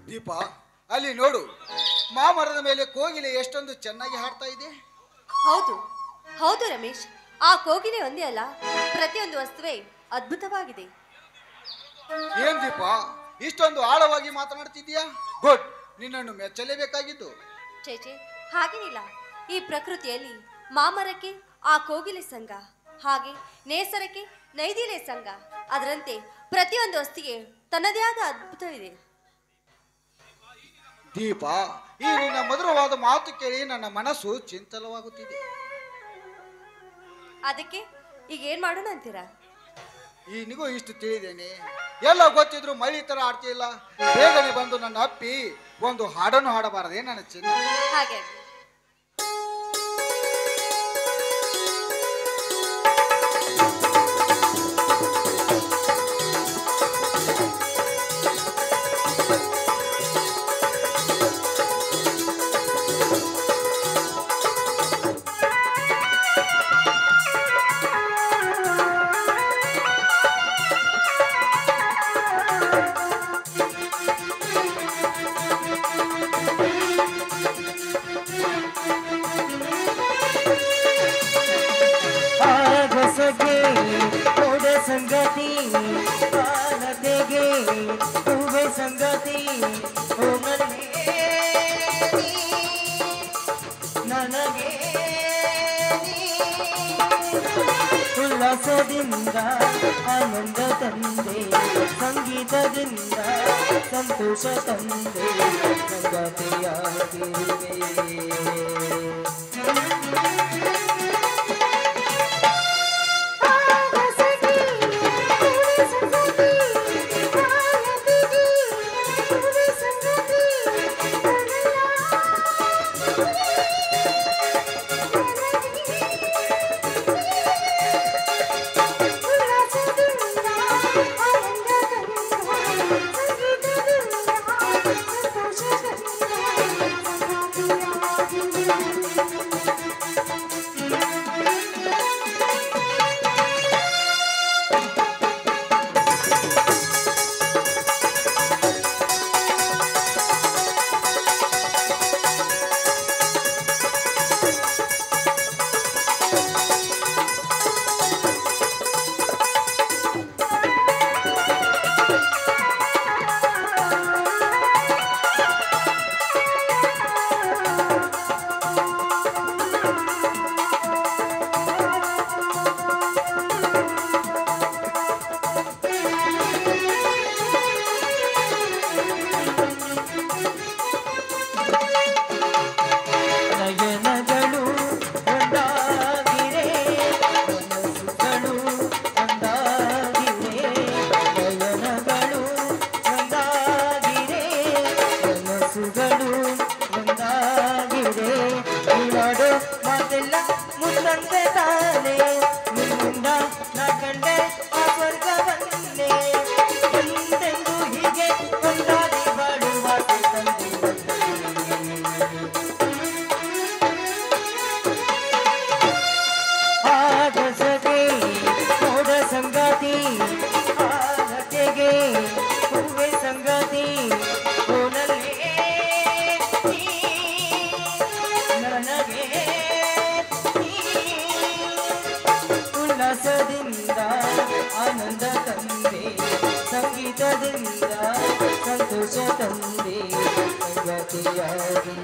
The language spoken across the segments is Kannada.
ದೀಪ, ಅಲ್ಲಿ ನೋಡು, ಮಾಮರದ ಮೇಲೆ ಕೋಗಿಲೆ ಎಷ್ಟೊಂದು ಚೆನ್ನಾಗಿ ಹಾಡ್ತಾ ಇದೆ. ಹೌದು ಹೌದು ರಮೇಶ್, ಆ ಕೋಗಿಲೆ ಒಂದೇ ಅಲ್ಲ, ಪ್ರತಿಯೊಂದು ವಸ್ತುವೇ ಅದ್ಭುತವಾಗಿದೆ. ಏನ್ ದೀಪ, ಇಷ್ಟೊಂದು ಆಳವಾಗಿ ಮಾತನಾಡ್ತಿದ್ಯಾ? ಗುಡ್, ನಿನ್ನನ್ನು ಮೆಚ್ಚಲೇಬೇಕಾಗಿತ್ತು. ಚೇಚೆ, ಹಾಗೇನಿಲ್ಲ. ಈ ಪ್ರಕೃತಿಯಲ್ಲಿ ಮಾಮರಕ್ಕೆ ಆ ಕೋಗಿಲೆ ಸಂಘ, ಹಾಗೆ ನೇಸರಕ್ಕೆ ನೈದಿಲೆ ಸಂಘ, ಅದರಂತೆ ಪ್ರತಿಯೊಂದು ವಸ್ತುವಿಗೆ ತನ್ನದೇ ಆದ ಅದ್ಭುತವಿದೆ. ದೀಪ, ಈ ನಿನ್ನ ಮಧುರವಾದ ಮಾತು ಕೇಳಿ ನನ್ನ ಮನಸ್ಸು ಚಿಂತಲವಾಗುತ್ತಿದೆ. ಅದಕ್ಕೆ ಈಗ ಏನ್ ಮಾಡೋಣ ಅಂತೀರಾ? ಈನಿಗೂ ಇಷ್ಟು ತಿಳಿದೇನೆ, ಎಲ್ಲ ಗೊತ್ತಿದ್ರು ಮಳಿ ತರ ಆಡ್ತಿಲ್ಲ. ಬೇಗನೆ ಬಂದು ನನ್ನ ಅಪ್ಪಿ ಒಂದು ಹಾಡನ್ನು ಹಾಡಬಾರದೆ ನನ್ನ ಚಿನ್ನ? ಹಾಗೆ ಸಂಗತಿ ಬಾಲತೆಗೆ ಹೂವೆ ಸಂಗತಿ ನನಗೆ ಉಲ್ಲಾಸದಿಂದ ಆನಂದ ತಂದೆ, ಸಂಗೀತದಿಂದ ಸಂತೋಷ ತಂದೆ, ಸಂಗತಿಯಾಗಿರುವೆ. ಆನಂದ ತಂದೆ, ಸಂಗೀತದಿಂದ ಸಂತೋಷ ತಂದೆ, ಸಂಗತಿಯಾಗಿ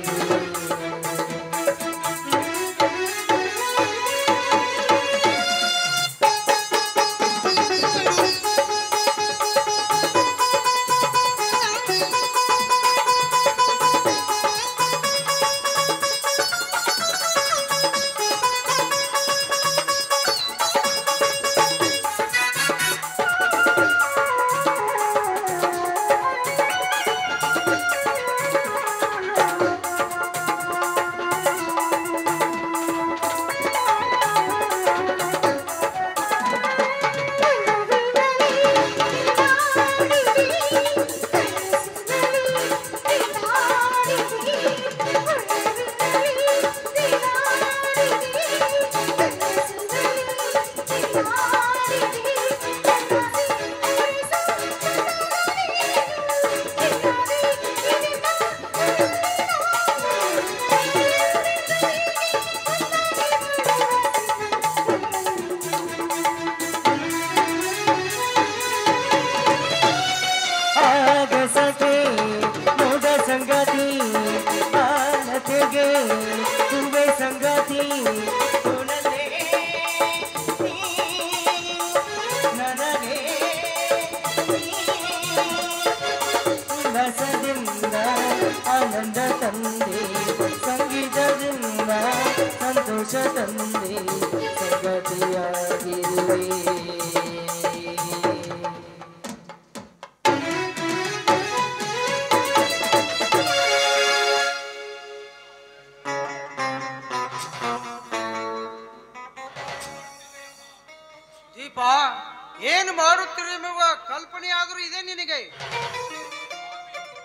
ನಿನಗೆ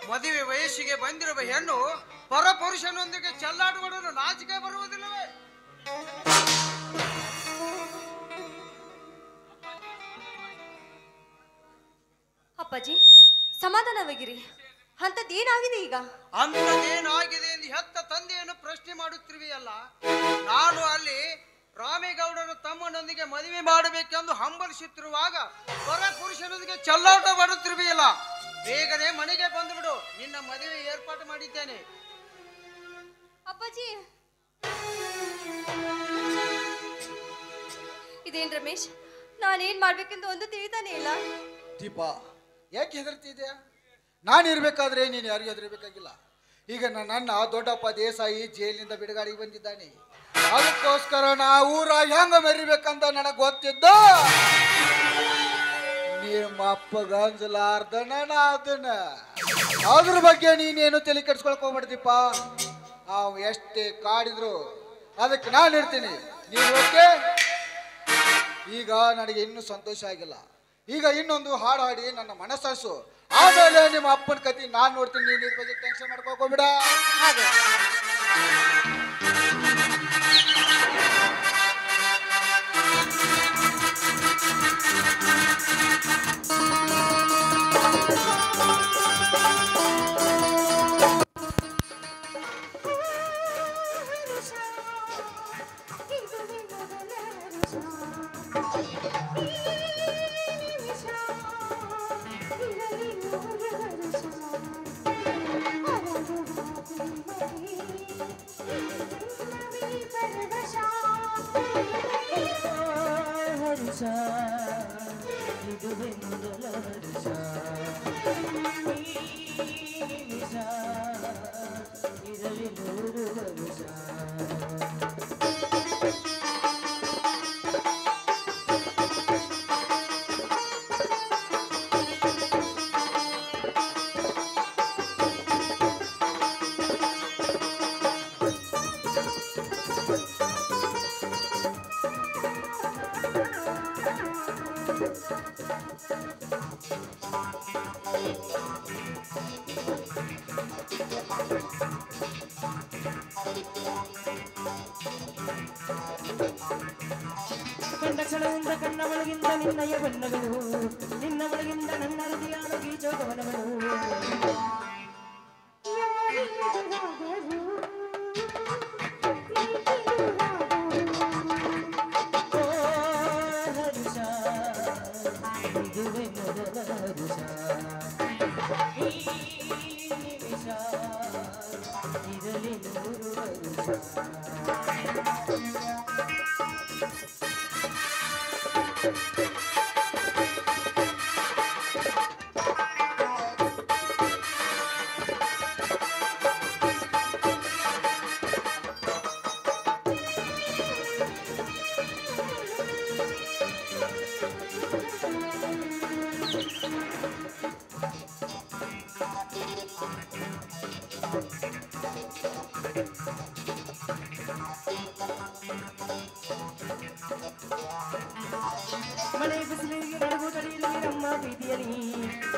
ಮದುವೆ ವಯಸ್ಸಿಗೆ ಬಂದಿರುವ ಹೆಣ್ಣು ಪರಪುರುಷನೊಂದಿಗೆ ಚೆಲ್ಲಾಟವಾಡಲು ನಾಚಿಕೆ ಬರುವುದಿಲ್ಲವೇ? ಅಪ್ಪಾಜಿ ಸಮಾಧಾನವಾಗಿರಿ. ಅಂಥದ್ದೇನಾಗಿದೆ ಈಗ? ಅಂಥದ್ದೇನಾಗಿದೆ ಎಂದು ಹೆತ್ತ ತಂದೆಯನ್ನು ಪ್ರಶ್ನೆ ಮಾಡುತ್ತಿರುವೆಯಲ್ಲ. ನಾನು ಅಲ್ಲಿ ರಾಮೇಗೌಡರು ತಮ್ಮನೊಂದಿಗೆ ಮದುವೆ ಮಾಡಬೇಕೆಂದು ಹಂಬಲಿಸುತ್ತಿರುವಾಗ ಪರಪುರುಷನೊಂದಿಗೆ ಚೆಲ್ಲಾಟ ಮಾಡುತ್ತಿರುವೆಯಲ್ಲ. ಬೇಗನೆ ಮನೆಗೆ ಬಂದು ಬಿಡು, ನಿನ್ನ ಮದುವೆ ಏರ್ಪಾಟು ಮಾಡಿದ್ದೇನೆ. ಅಪ್ಪಾಜಿ ಇದೇನ್ ರಮೇಶ್, ನಾನೇನ್ ಮಾಡ್ಬೇಕೆಂದು ಒಂದು ತಿಳಿತಾನೆ ಇಲ್ಲ. ದೀಪ, ಯಾಕೆ ಹೆದರ್ತಿದ್ಯಾ? ನಾನು ಇರ್ಬೇಕಾದ್ರೆ ನೀನು ಯಾರಿಗೂ ಹೆದರ್ಬೇಕಾಗಿಲ್ಲ. ಈಗ ನನ್ನ ದೊಡ್ಡಪ್ಪ ದೇಸಾಯಿ ಜೈಲಿನಿಂದ ಬಿಡುಗಡೆಗೆ ಬಂದಿದ್ದಾನೆ. ಅದಕ್ಕೋಸ್ಕರ ನಾ ಊರ ಹೆಂಗ ಮೆರಿಬೇಕಂತ ನನಗೆ ಗೊತ್ತಿದ್ದ. ನಿಮ್ಮ ಅಪ್ಪಗ ಅಂಜಲಾರ್ದನ ಅದನ್ನ ಅದ್ರ ಬಗ್ಗೆ ನೀನೇನು ತಲೆ ಕೆಡ್ಸ್ಕೊಳಕ್ ಹೋಗ್ಬಿಡ್ತೀಪ್ಪ. ಅವ್ ಎಷ್ಟೇ ಕಾಡಿದ್ರು ಅದಕ್ಕೆ ನಾನು ಇರ್ತೀನಿ. ನೀನು ಓಕೆ? ಈಗ ನನಗೆ ಇನ್ನೂ ಸಂತೋಷ ಆಗಿಲ್ಲ. ಈಗ ಇನ್ನೊಂದು ಹಾಡು ಹಾಡಿ ನನ್ನ ಮನಸ್ಸು, ಆಮೇಲೆ ನಿಮ್ಮ ಅಪ್ಪನ ಕತಿ ನಾನು ನೋಡ್ತೀನಿ. ನೀನು ಇದ್ರ ಬಗ್ಗೆ ಟೆನ್ಷನ್ ಮಾಡ್ಕೋಬಿಡ. ಹಾಗೆ ಕಂಡ ಕ್ಷಣದಿಂದ ಕಣ್ಣ ಒಳಗಿಂದ ನಿನ್ನಯ ಬಣ್ಣಗಳು, ನಿನ್ನ ಒಳಗಿಂದ ನನ್ನ ಹೃದಯಾದ ಗೀಚೋಗವನಗಳು. ಹರುಷ ಇದುವೆ ಮೊದಲ ಹರುಷ, ಈ ನಿಮಿಷ ಇದರಲ್ಲಿ 100 ಹರುಷ. ಮಳೆ ಬಿಸಿಲಿಗೆ ನಡುಗು ತಡೆಯಲಿ ನಮ್ಮ ಪ್ರೀತಿಯಲ್ಲಿ,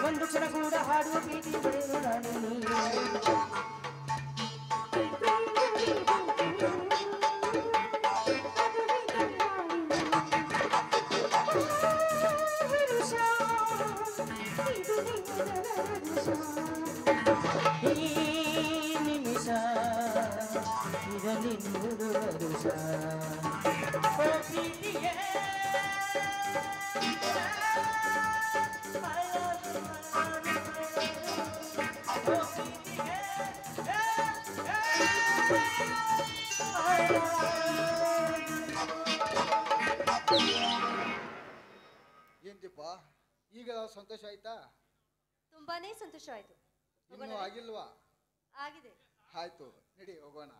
ಒಂದು ಕ್ಷಣ ಕೂಡ ಹಾಡುವ ಪ್ರೀತಿ ಪಡೆಯಲು ನಾನಿಲ್ಲಿ. ಈ ನಿಮಿಷ ಇದರಲ್ಲಿ 100 ವರುಷ. ಓ ಪ್ರೀತಿಯೇ ಏನ್ ದೀಪ, ಈಗ ಸಂತೋಷ ಆಯ್ತಾ? ತುಂಬಾನೇ ಸಂತೋಷ ಆಯ್ತು. ಇನ್ನೂ ಆಗಿಲ್ವಾ? ಆಗಿದೆ. ಆಯ್ತು, ನಡಿ ಹೋಗೋಣ.